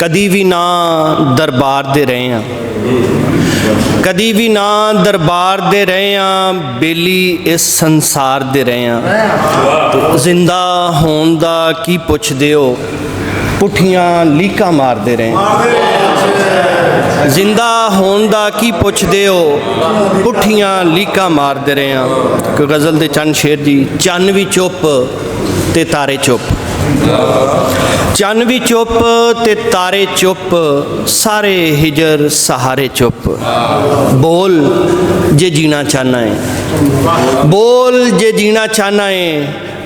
कदी भी ना दरबार दे रहे हैं, कदी भी ना दरबार दे रहे हैं, बेली इस संसार दे रहे हैं। जिंदा होण दा की पुछदे हो, पुठियां लीकां मारदे रहे हैं। जिंदा होण दा की पुछदे हो, पुठियां लीकां मारदे रहे हैं। कोई गज़ल दे चंद शेर जी। चन्न भी चुप ते तारे चुप, चन्न भी चुप ते तारे चुप, सारे हिजर सहारे चुप। बोल जे जीना चाहना है, बोल जे जीना चाहना है,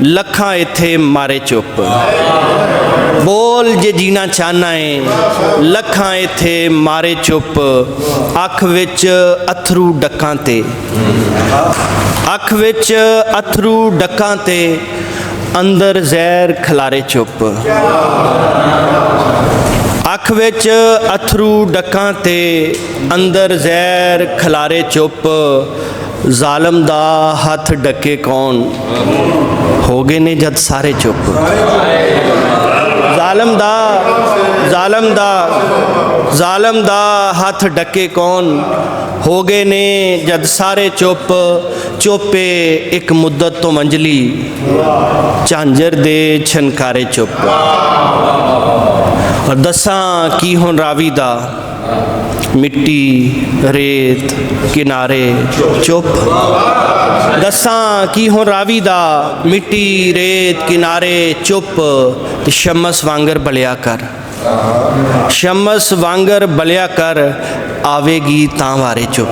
लखां इत्थे मारे चुप। बोल जे जीना चाहना है, लखां इत्थे मारे चुप। अख विच अथरू डक्कां ते, अख विच अथरू डक्कां ते, अंदर जहर खलारे चुप। अख विच अथरू डक्कां ते, अंदर जहर खलारे चुप। जालम दा हथ डके कौन, हो गए ने जद सारे चुप। जालम दा जालम दा हथ डके कौन, हो गए ने जद सारे चुप। चुपे एक मुद्दत तो मंजली, झांझर दे छनकारे चुप। और दसां की हुण रावी दा, मिट्टी रेत किनारे चुप। दसां की हुण रावी दा, मिट्टी रेत किनारे चुप। ते शमस वांगर बलिया कर, शमस वांगर बलिया कर, आवेगी तां वारे चुप।